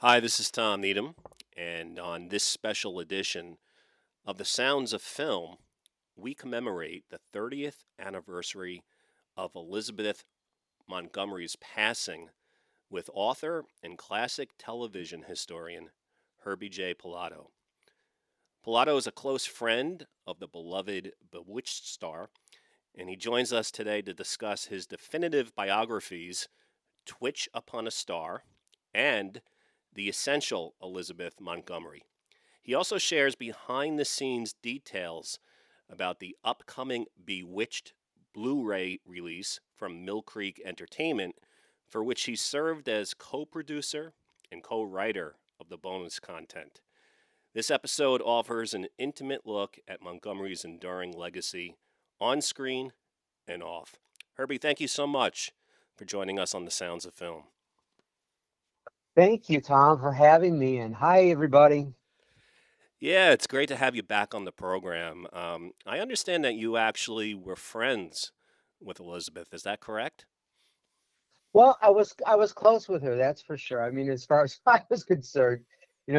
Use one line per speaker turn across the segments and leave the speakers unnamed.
Hi, this is Tom Needham, and on this special edition of The Sounds of Film, we commemorate the 30th anniversary of Elizabeth Montgomery's passing with author and classic television historian Herbie J Pilato. Pilato is a close friend of the beloved Bewitched star, and he joins us today to discuss his definitive biographies, Twitch Upon a Star and The Essential Elizabeth Montgomery. He also shares behind the scenes details about the upcoming Bewitched Blu-ray release from Mill Creek Entertainment, for which he served as co-producer and co-writer of the bonus content. This episode offers an intimate look at Montgomery's enduring legacy on screen and off. Herbie, thank you so much for joining us on The Sounds of Film.
Thank you, Tom, for having me. And hi, everybody.
Yeah, it's great to have you back on the program. I understand that you actually were friends with Elizabeth. Is that correct?
Well, I was close with her, that's for sure. I mean, as far as I was concerned,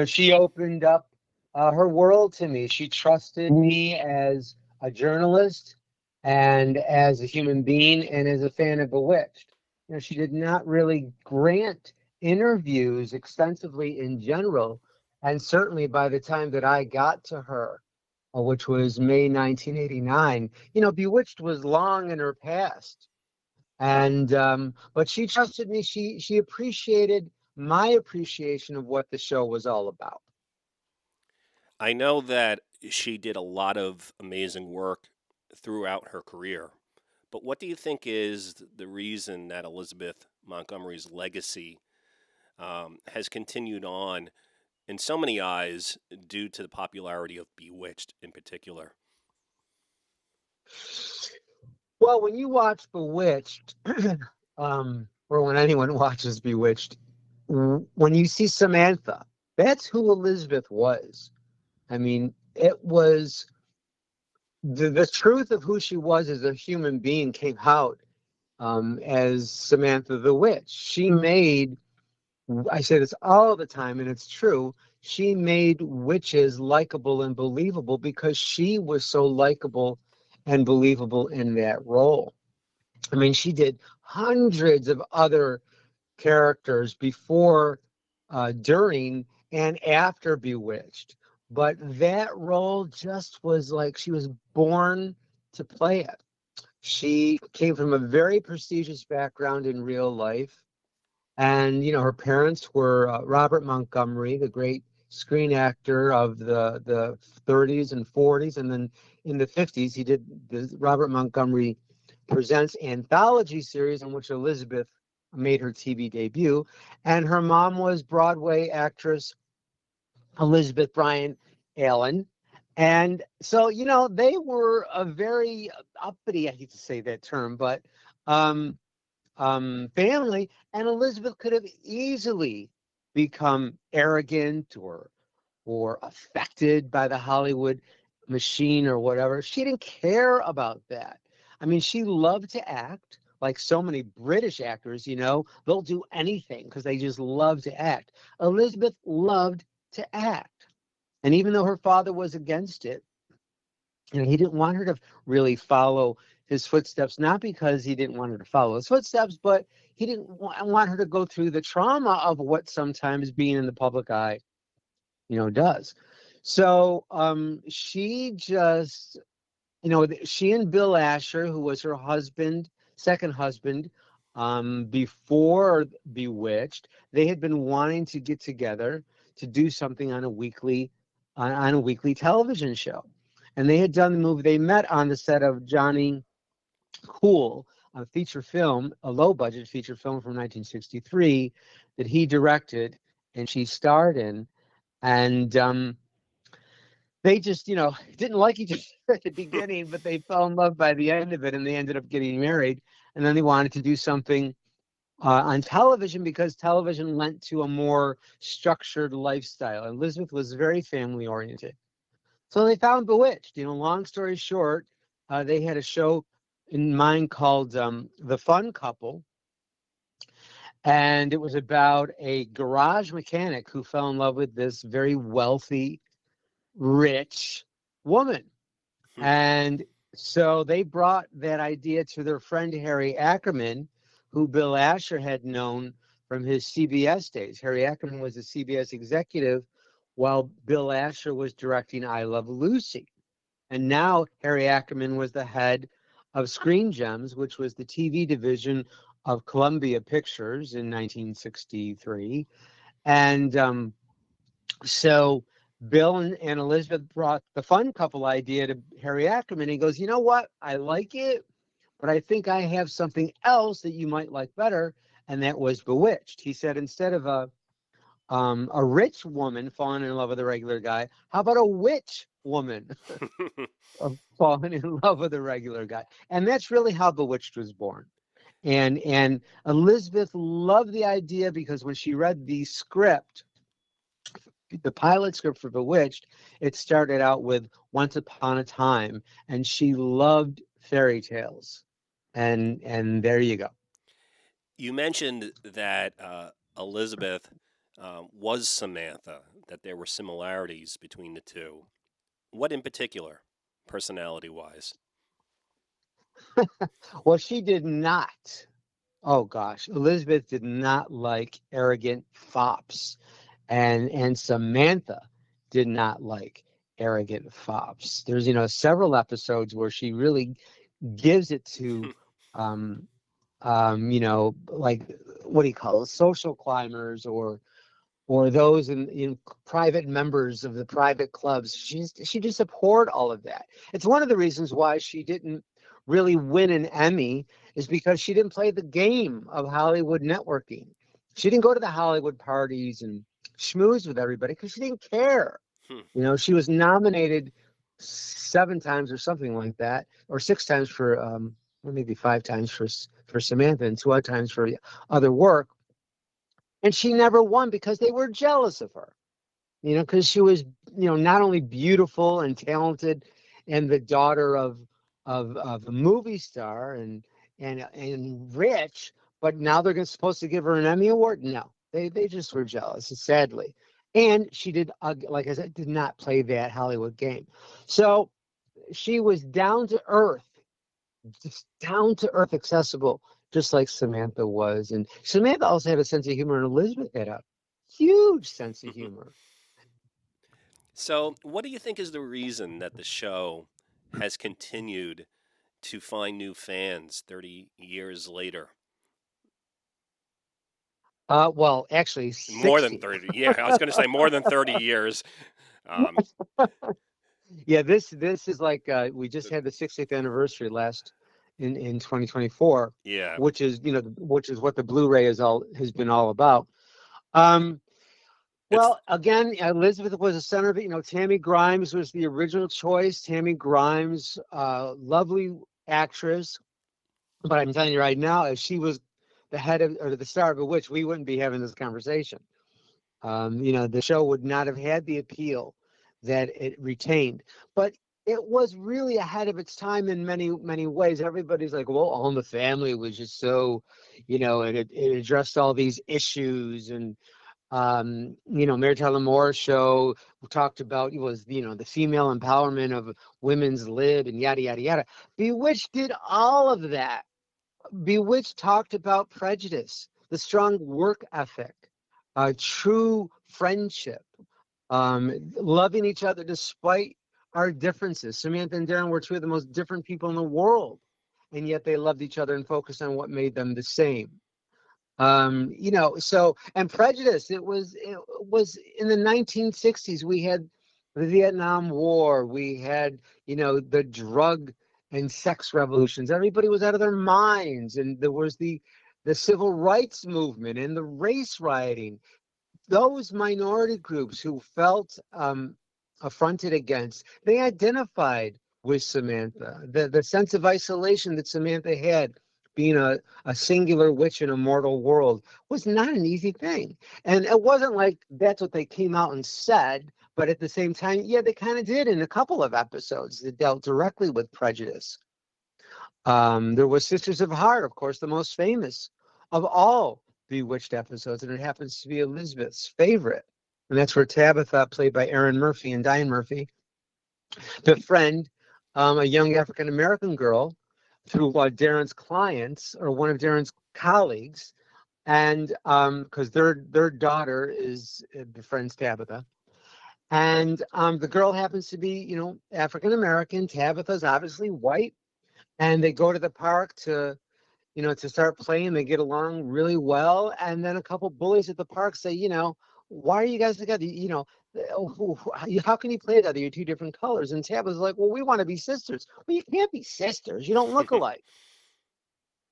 she opened up her world to me. She trusted me as a journalist and as a human being and as a fan of Bewitched. She did not really grant interviews extensively in general, and certainly by the time that I got to her, which was May 1989. Bewitched was long in her past, and but she trusted me. She appreciated my appreciation of what the show was all about.
I know that she did a lot of amazing work throughout her career, but what do you think is the reason that Elizabeth Montgomery's legacy has continued on in so many eyes due to the popularity of Bewitched in particular?
Well, when you watch Bewitched, or when anyone watches Bewitched, when you see Samantha, that's who Elizabeth was. I mean, it was the truth of who she was as a human being came out as Samantha the Witch. I say this all the time, and it's true. She made witches likable and believable because she was so likable and believable in that role. I mean, she did hundreds of other characters before, during, and after Bewitched. But that role just was like she was born to play it. She came from a very prestigious background in real life. And, her parents were Robert Montgomery, the great screen actor of the 30s and 40s. And then in the 50s, he did the Robert Montgomery Presents anthology series in which Elizabeth made her TV debut. And her mom was Broadway actress Elizabeth Bryan Allen. And so, they were a very uppity, I hate to say that term, but um, family, and Elizabeth could have easily become arrogant or affected by the Hollywood machine or whatever. She didn't care about that. I mean, she loved to act. Like so many British actors, they'll do anything because they just love to act. Elizabeth loved to act. And even though her father was against it, he didn't want her to really follow his footsteps, not because he didn't want her to follow his footsteps, but he didn't want her to go through the trauma of what sometimes being in the public eye, does. So she just, she and Bill Asher, who was her husband, second husband, before Bewitched, they had been wanting to get together to do something on a weekly television show. And they had done the movie. They met on the set of Johnny Cool, a feature film, a low budget feature film from 1963 that he directed and she starred in. And they just, didn't like each other at the beginning, but they fell in love by the end of it, and they ended up getting married. And then they wanted to do something on television because television lent to a more structured lifestyle. Elizabeth was very family oriented. So they found Bewitched. Long story short, they had a show in mind called The Fun Couple. And it was about a garage mechanic who fell in love with this very wealthy, rich woman.
Hmm.
And so they brought that idea to their friend Harry Ackerman, who Bill Asher had known from his CBS days. Harry Ackerman was a CBS executive while Bill Asher was directing I Love Lucy. And now Harry Ackerman was the head of Screen Gems, which was the TV division of Columbia Pictures in 1963. And so Bill and Elizabeth brought the fun couple idea to Harry Ackerman. He goes, you know what? I like it, but I think I have something else that you might like better. And that was Bewitched. He said, instead of a rich woman falling in love with a regular guy, how about a witch woman falling in love with a regular guy? And that's really how Bewitched was born. And Elizabeth loved the idea because when she read the pilot script for Bewitched, it started out with Once Upon a Time, and she loved fairy tales. And there you go.
You mentioned that Elizabeth was Samantha, that there were similarities between the two. What in particular, personality wise?
Well, she did not. Oh gosh, Elizabeth did not like arrogant fops, and Samantha did not like arrogant fops. There's several episodes where she really gives it to um like what do you call it, social climbers or those in private members of the private clubs. She just abhorred all of that. It's one of the reasons why she didn't really win an Emmy, is because she didn't play the game of Hollywood networking. She didn't go to the Hollywood parties and schmooze with everybody because she didn't care.
Hmm.
She was nominated 7 times or something like that, or 6 times for or maybe 5 times for Samantha and 2 times for other work, and she never won because they were jealous of her. Because she was, not only beautiful and talented, and the daughter of a movie star and rich, but now they're supposed to give her an Emmy Award. No, they just were jealous, sadly. And she did, like I said, did not play that Hollywood game. So she was down to earth, just down to earth, accessible, just like Samantha was. And Samantha also had a sense of humor, and Elizabeth had a huge sense of humor.
So, what do you think is the reason that the show has continued to find new fans 30 years later?
Well, actually,
More than
60.
30. Yeah, I was going to say more than 30 years. Um,
Yeah, this is like we just had the 60th anniversary last in 2024,
yeah,
which is what the Blu-ray has been all about. Um,
it's
well, again, Elizabeth was the center of it. Tammy Grimes was the original choice. Tammy Grimes, lovely actress, but I'm telling you right now, if she was the head of or the star of which, we wouldn't be having this conversation. The show would not have had the appeal that it retained. But it was really ahead of its time in many, many ways. Everybody's like, well, All in the Family was just so, it addressed all these issues. And, Mary Tyler Moore show talked about, it was, the female empowerment of women's lib and yada, yada, yada. Bewitched did all of that. Bewitched talked about prejudice, the strong work ethic, true friendship, loving each other despite our differences. Samantha and Darren were two of the most different people in the world, and yet they loved each other and focused on what made them the same. And prejudice. It was in the 1960s. We had the Vietnam War. We had the drug and sex revolutions. Everybody was out of their minds, and there was the civil rights movement and the race rioting. Those minority groups who felt affronted against, they identified with Samantha. The sense of isolation that Samantha had, being a singular witch in a mortal world, was not an easy thing. And it wasn't like that's what they came out and said, but at the same time, yeah, they kind of did in a couple of episodes that dealt directly with prejudice. There was Sisters of Heart, of course, the most famous of all Bewitched episodes, and it happens to be Elizabeth's favorite. And that's where Tabitha, played by Erin Murphy and Diane Murphy, befriend a young African American girl through Darren's clients or one of Darren's colleagues, and because their daughter is befriends Tabitha, and the girl happens to be African American. Tabitha's obviously white, and they go to the park to to start playing. They get along really well. And then a couple bullies at the park say, why are you guys together? How can you play together? You're two different colors. And Tab was like, well, we want to be sisters. Well, you can't be sisters. You don't look alike.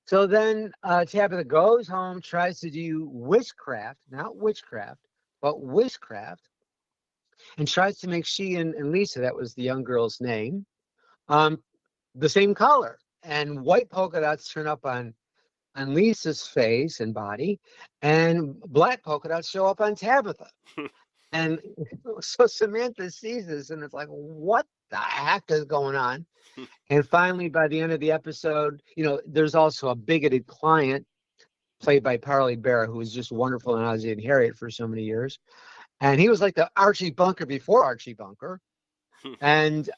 So then Tabitha goes home, tries to do witchcraft, not witchcraft, but witchcraft, and tries to make she and Lisa, that was the young girl's name, um, the same color. And white polka dots turn up on Lisa's face and body, and black polka dots show up on Tabitha. And so Samantha sees this and it's like, what the heck is going on? And finally, by the end of the episode, there's also a bigoted client played by Parley Bear, who was just wonderful in Ozzie and Harriet for so many years. And he was like the Archie Bunker before Archie Bunker. And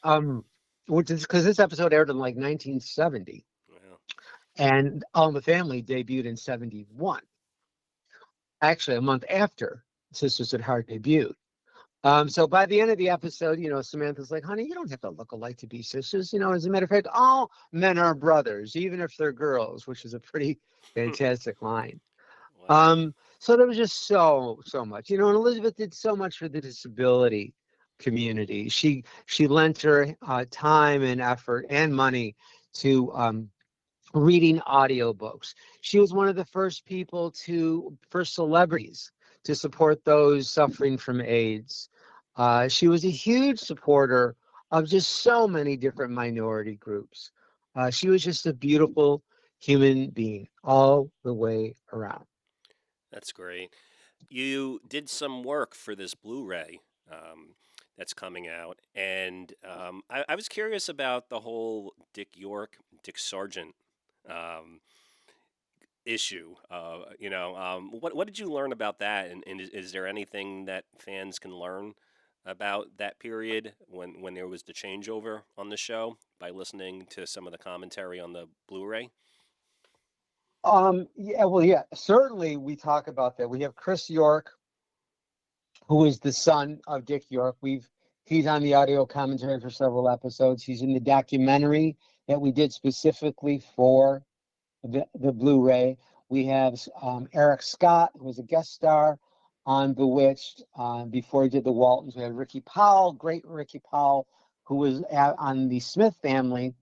which is because this episode aired in like 1970.
Wow.
And All in the Family debuted in 71. Actually, a month after Sisters at Heart debuted. So by the end of the episode, Samantha's like, honey, you don't have to look alike to be sisters. As a matter of fact, all men are brothers, even if they're girls, which is a pretty fantastic line.
Wow.
So there was just so much, and Elizabeth did so much for the disability community. She lent her time and effort and money to reading audiobooks. She was one of the first celebrities to support those suffering from AIDS. She was a huge supporter of just so many different minority groups. She was just a beautiful human being all the way around.
That's great. You did some work for this Blu-ray that's coming out, and I was curious about the whole Dick Sargent um, issue. What did you learn about that, and is there anything that fans can learn about that period when there was the changeover on the show by listening to some of the commentary on the Blu-ray?
Yeah, well, yeah, certainly we talk about that. We have Chris York, who is the son of Dick York. He's on the audio commentary for several episodes. He's in the documentary that we did specifically for the Blu-ray. We have Eric Scott, who was a guest star on Bewitched before he did the Waltons. We had Ricky Powell, great Ricky Powell, who was on the Smith family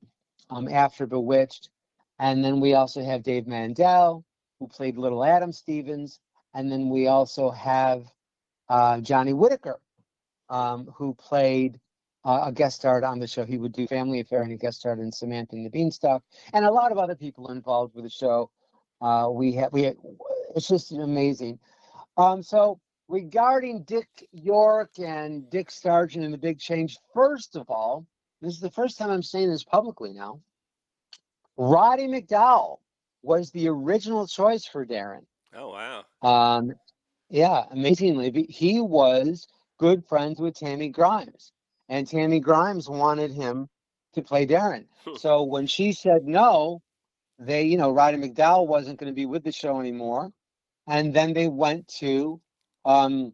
after Bewitched. And then we also have Dave Mandel, who played Little Adam Stevens. And then we also have Johnny Whitaker, who played a guest starred on the show. He would do Family Affair, and he guest starred in Samantha and the Beanstalk, and a lot of other people involved with the show. It's just amazing. So regarding Dick York and Dick Sargent and the big change, first of all, this is the first time I'm saying this publicly now. Roddy McDowall was the original choice for Darren.
Oh wow.
Yeah, amazingly, he was good friends with Tammy Grimes, and Tammy Grimes wanted him to play Darren. So when she said no, Roddy McDowall wasn't going to be with the show anymore, and then they went to um,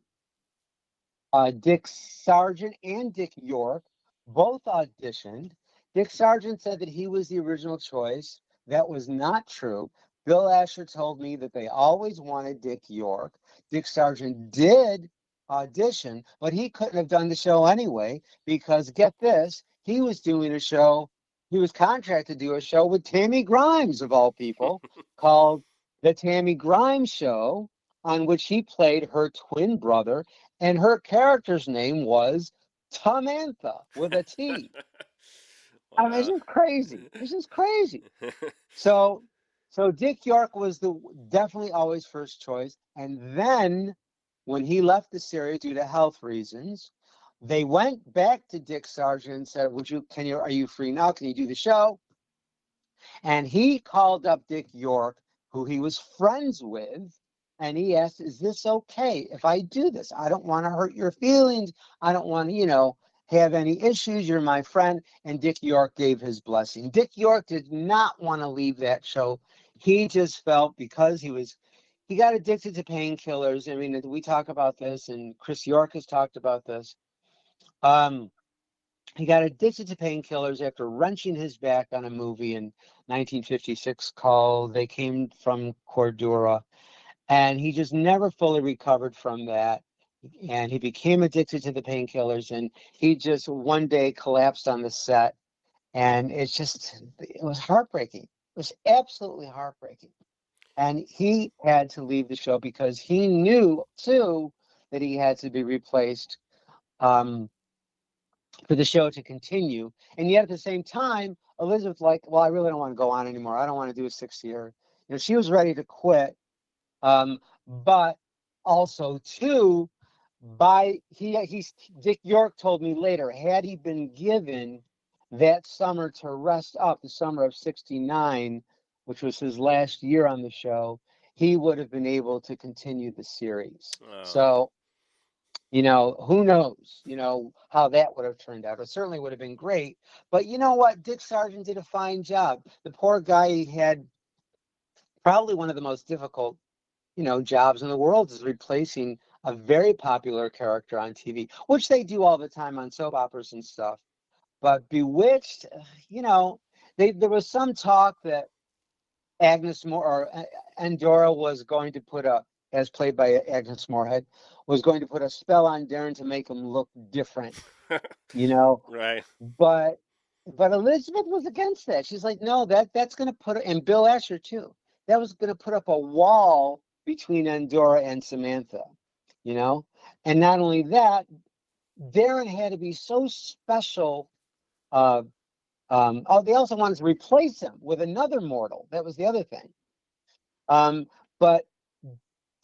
Dick Sargent and Dick York. Both auditioned. Dick Sargent said that he was the original choice. That was not true. Bill Asher told me that they always wanted Dick York. Dick Sargent did audition, but he couldn't have done the show anyway because get this, he was doing a show. He was contracted to do a show with Tammy Grimes, of all people, called The Tammy Grimes Show, on which he played her twin brother, and her character's name was Tamantha with a T. I mean, it's
Wow.
just crazy. It's just crazy. So, Dick York was definitely always first choice, and then when he left the series due to health reasons, they went back to Dick Sargent and said, are you free now? Can you do the show? And he called up Dick York, who he was friends with, and he asked, "Is this okay if I do this? I don't want to hurt your feelings. I don't want to, have any issues. You're my friend." And Dick York gave his blessing. Dick York did not want to leave that show. He just felt because he got addicted to painkillers. I mean, we talk about this, and Chris York has talked about this. Um, he got addicted to painkillers after wrenching his back on a movie in 1956 called They Came from Cordura. And he just never fully recovered from that. And he became addicted to the painkillers. And he just one day collapsed on the set. And it was heartbreaking. It was absolutely heartbreaking. And he had to leave the show because he knew, too, that he had to be replaced. For the show to continue. And yet at the same time, Elizabeth like, well, I really don't want to go on anymore. I don't want to do a 6 year. She was ready to quit. But also too, Dick York told me later, had he been given that summer to rest up, the summer of '69, which was his last year on the show, he would have been able to continue the series.
Oh,
So who knows, how that would have turned out. It certainly would have been great. But you know what? Dick Sargent did a fine job. The poor guy had probably one of the most difficult, jobs in the world is replacing a very popular character on TV, which they do all the time on soap operas and stuff. But Bewitched, there was some talk that Agnes Moore or Andorra was going to as played by Agnes Moorehead, was going to put a spell on Darren to make him look different, you know.
right.
But Elizabeth was against that. She's like, no, that's going to and Bill Asher too. That was going to put up a wall between Andorra and Samantha, you know. And not only that, Darren had to be so special. They also wanted to replace him with another mortal. That was the other thing. But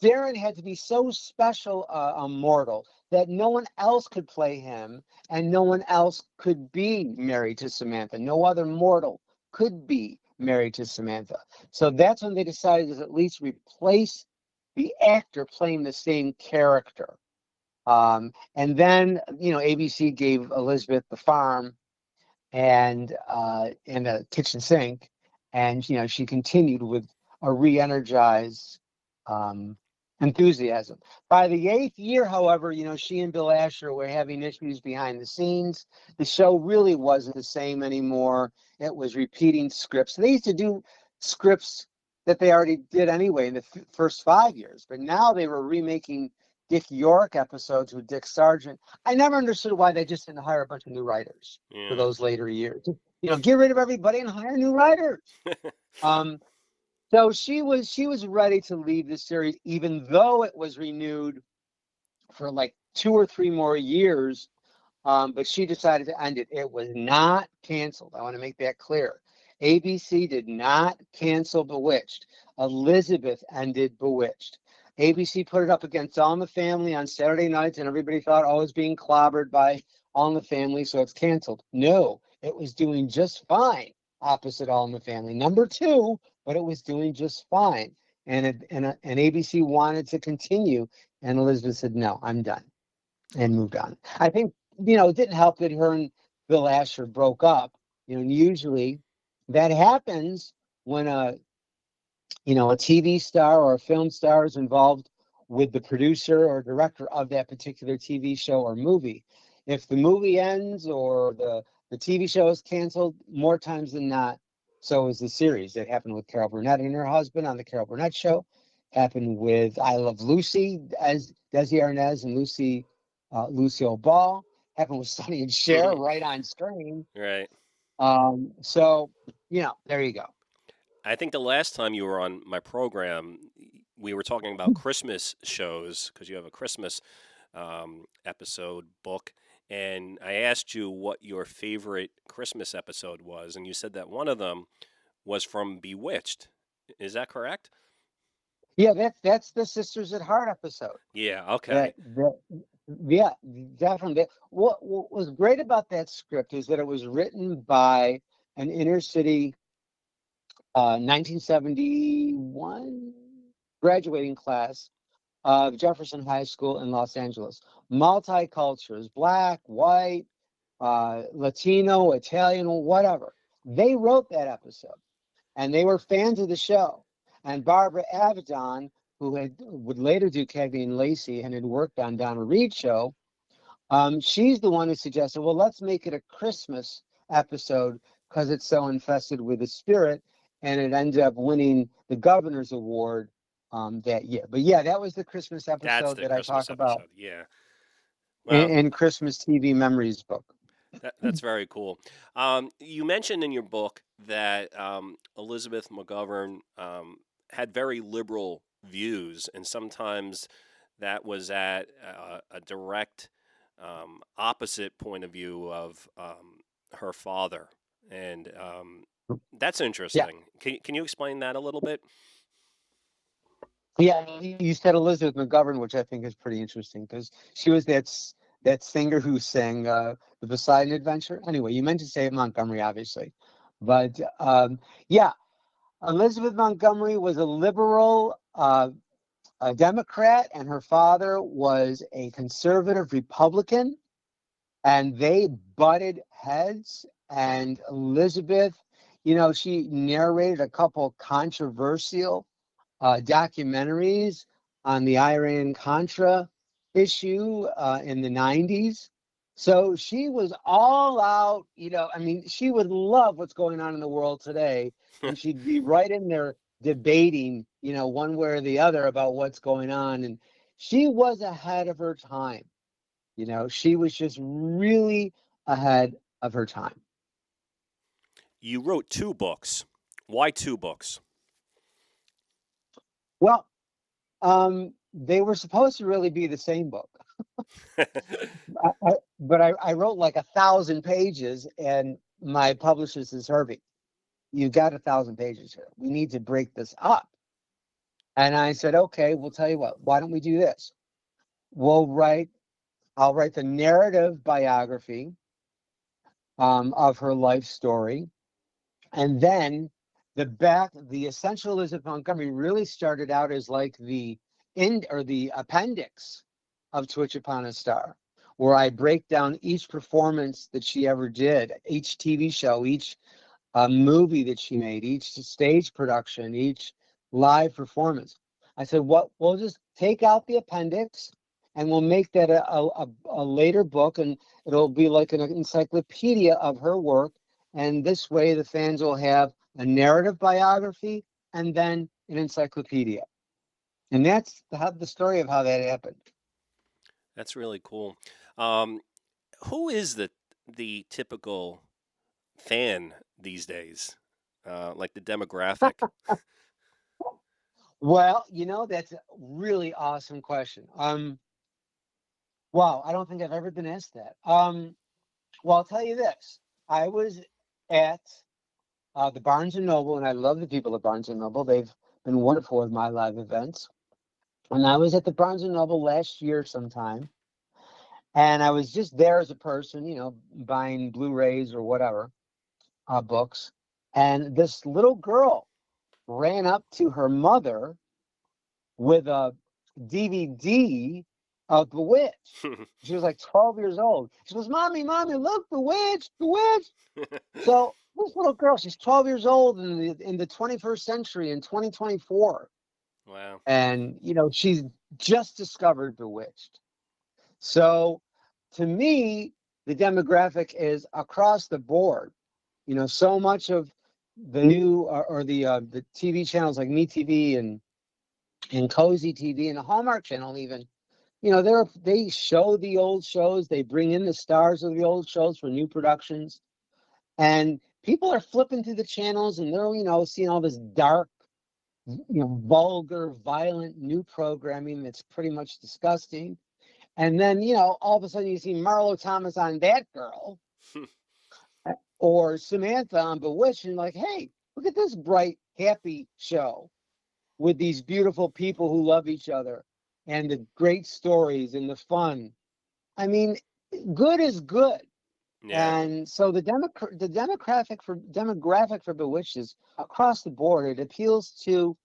Darren had to be so special a mortal that no one else could play him, and no one else could be married to Samantha. No other mortal could be married to Samantha. So that's when they decided to at least replace the actor playing the same character. And then, ABC gave Elizabeth the farm and a kitchen sink, and she continued with a re-energized um, enthusiasm. By the 8th year, however, she and Bill Asher were having issues behind the scenes. The show really wasn't the same anymore. It was repeating scripts. They used to do scripts that they already did anyway in the first 5 years, but now they were remaking Dick York episodes with Dick Sargent. I never understood why they just didn't hire a bunch of new writers for
Yeah.
those later years. Get rid of everybody and hire new writers. Um, so she was ready to leave the series, even though it was renewed for like 2 or 3 more years. But she decided to end it. It was not canceled. I want to make that clear. ABC did not cancel Bewitched. Elizabeth ended Bewitched. ABC put it up against All in the Family on Saturday nights, and everybody thought, oh, it's being clobbered by All in the Family, so it's canceled. No, it was doing just fine opposite All in the Family. Number 2, but it was doing just fine. And ABC wanted to continue, and Elizabeth said, no, I'm done, and moved on. I think, it didn't help that her and Bill Asher broke up. And usually that happens when a TV star or a film star is involved with the producer or director of that particular TV show or movie. If the movie ends or the TV show is canceled, more times than not, so is the series. It happened with Carol Burnett and her husband on the Carol Burnett show. Happened with I Love Lucy as Desi Arnaz and Lucille Ball. Happened with Sonny and Cher right on screen.
Right.
So, there you go.
I think the last time you were on my program, we were talking about Christmas shows because you have a Christmas episode book. And I asked you what your favorite Christmas episode was. And you said that one of them was from Bewitched. Is that correct?
Yeah, that's the Sisters at Heart episode.
Yeah,
That
okay.
that yeah, definitely. What was great about that script is that it was written by an inner city 1971 graduating class of Jefferson High School in Los Angeles. Multicultures, black, white, Latino, Italian, whatever. They wrote that episode and they were fans of the show. And Barbara Avedon, who would later do Cagney and Lacey and had worked on Donna Reed's show, she's the one who suggested, well, let's make it a Christmas episode because it's so infested with the spirit, and it ended up winning the Governor's Award that year. But yeah, that was the Christmas
That's
episode
the
that I talk
Christmas
about
episode. Yeah. Well,
in Christmas TV Memories book.
that's very cool. You mentioned in your book that Elizabeth McGovern had very liberal views, and sometimes that was at a direct opposite point of view of her father, and that's
Yeah.
interesting. Can you explain that a little bit?
Yeah, you said Elizabeth McGovern, which I think is pretty interesting because she was that singer who sang the Poseidon Adventure. Anyway, you meant to say Montgomery, obviously, but yeah, Elizabeth Montgomery was a liberal, a Democrat, and her father was a conservative Republican, and they butted heads. And Elizabeth, she narrated a couple controversial documentaries on the Iran Contra issue in the 90s. So she was all out, I mean, she would love what's going on in the world today, and she'd be right in there debating, one way or the other about what's going on. And she was ahead of her time. She was just really ahead of her time.
You wrote two books. Why two books?
Well, they were supposed to really be the same book. But I wrote like 1,000 pages, and my publisher says, Herbie, you got 1,000 pages here. We need to break this up. And I said, okay, we'll tell you what, why don't we do this? We'll write, I'll write the narrative biography of her life story. And then the essential Elizabeth Montgomery really started out as like the end or the appendix of Twitch Upon a Star, where I break down each performance that she ever did, each TV show, each movie that she made, each stage production, each live performance. I said, what we'll just take out the appendix and we'll make that a later book, and it'll be like an encyclopedia of her work. And this way the fans will have a narrative biography and then an encyclopedia. And that's the story of how that happened.
That's really cool. Um, who is the typical fan these days? Like the demographic.
Well, that's a really awesome question. Wow, I don't think I've ever been asked that. Well, I'll tell you this. I was at the Barnes and Noble, and I love the people at Barnes and Noble. They've been wonderful with my live events. And I was at the Barnes and Noble last year sometime, and I was just there as a person, buying Blu-rays or whatever, books. And this little girl ran up to her mother with a DVD of Bewitched. She was like 12 years old. She goes, Mommy, Mommy, look, Bewitched, Bewitched. So this little girl, she's 12 years old in the 21st century in 2024.
Wow.
And, she's just discovered Bewitched. So to me, the demographic is across the board. So much of the new or the TV channels like MeTV and Cozy TV and the Hallmark Channel even, they show the old shows. They bring in the stars of the old shows for new productions. And people are flipping through the channels and they're, seeing all this dark, vulgar, violent new programming that's pretty much disgusting. And then, all of a sudden you see Marlo Thomas on That Girl or Samantha on Bewitched, and like, hey, look at this bright, happy show with these beautiful people who love each other and the great stories and the fun. I mean, good is good.
Yeah.
And so the demographic for Bewitched is across the board. It appeals to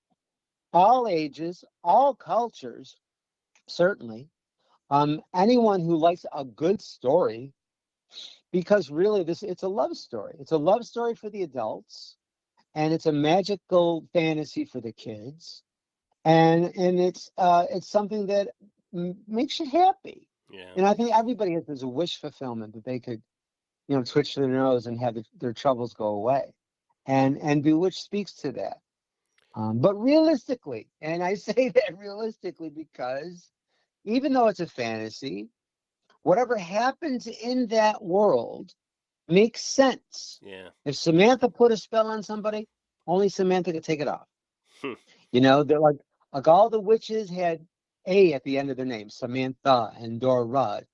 all ages, all cultures, certainly. Anyone who likes a good story, because really it's a love story. It's a love story for the adults, and it's a magical fantasy for the kids, and it's something that makes you happy.
Yeah.
And I think everybody has this wish fulfillment that they could, twitch their nose and have their troubles go away. And Bewitched speaks to that. But realistically, and I say that realistically because even though it's a fantasy, whatever happens in that world makes sense.
Yeah.
If Samantha put a spell on somebody, only Samantha could take it off.
Hmm.
They're like all the witches had A at the end of their name, Samantha and Dora.